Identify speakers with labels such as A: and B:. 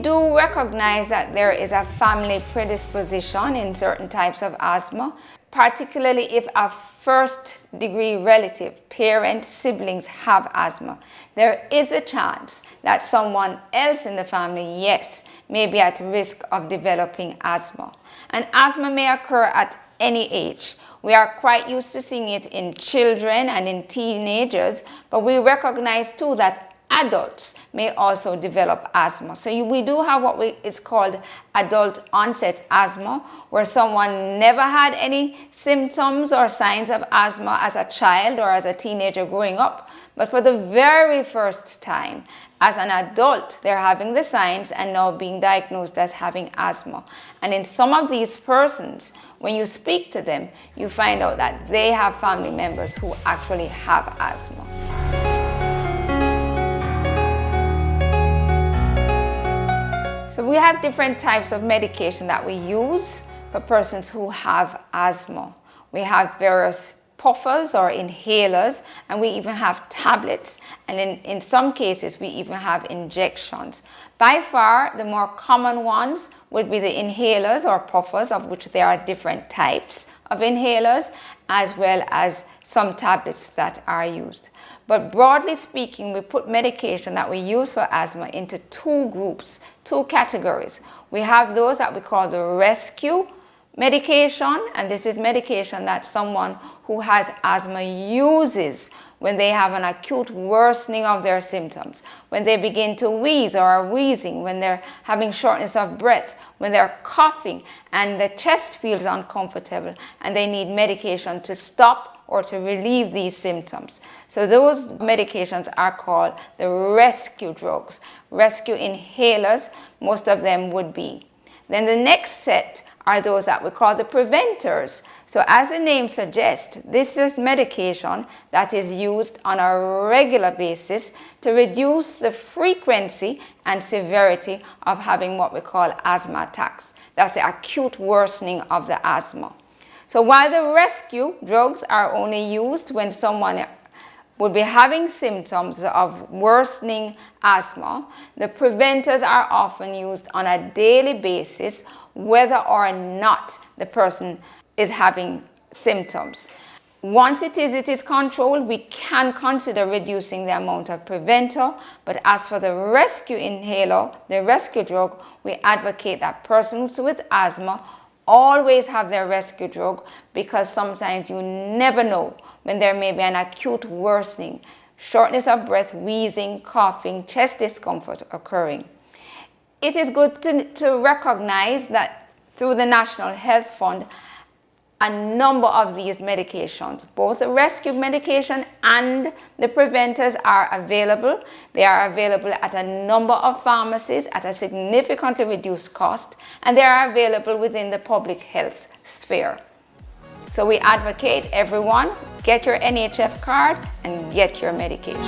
A: do recognize that there is a family predisposition in certain types of asthma, particularly if a first-degree relative, parent, siblings have asthma. There is a chance that someone else in the family, yes, may be at risk of developing asthma. And asthma may occur at any age. We are quite used to seeing it in children and in teenagers, but we recognize too that adults may also develop asthma. So we do have what is called adult onset asthma, where someone never had any symptoms or signs of asthma as a child or as a teenager growing up, but for the very first time as an adult, they're having the signs and now being diagnosed as having asthma. And in some of these persons, when you speak to them, you find out that they have family members who actually have asthma. So we have different types of medication that we use for persons who have asthma. We have various puffers or inhalers, and we even have tablets, and in some cases we even have injections. By far the more common ones would be the inhalers or puffers, of which there are different types of inhalers, as well as some tablets that are used. But broadly speaking, we put medication that we use for asthma into two groups, two categories. We have those that we call the rescue medication, and this is medication that someone who has asthma uses when they have an acute worsening of their symptoms, when they begin to wheeze or are wheezing, when they're having shortness of breath, when they're coughing and the chest feels uncomfortable and they need medication to stop or to relieve these symptoms. So those medications are called the rescue drugs, rescue inhalers, most of them would be. Then the next set are those that we call the preventers. So as the name suggests, this is medication that is used on a regular basis to reduce the frequency and severity of having what we call asthma attacks. That's the acute worsening of the asthma. So while the rescue drugs are only used when someone would be having symptoms of worsening asthma, the preventers are often used on a daily basis, whether or not the person is having symptoms. Once it is controlled, we can consider reducing the amount of preventer, but as for the rescue inhaler, the rescue drug, we advocate that persons with asthma always have their rescue drug, because sometimes you never know when there may be an acute worsening, shortness of breath, wheezing, coughing, chest discomfort occurring. It is good to recognize that through the National Health Fund, a number of these medications, both the rescue medication and the preventers, are available. They are available at a number of pharmacies at a significantly reduced cost, and they are available within the public health sphere. So we advocate everyone get your NHF card and get your medication.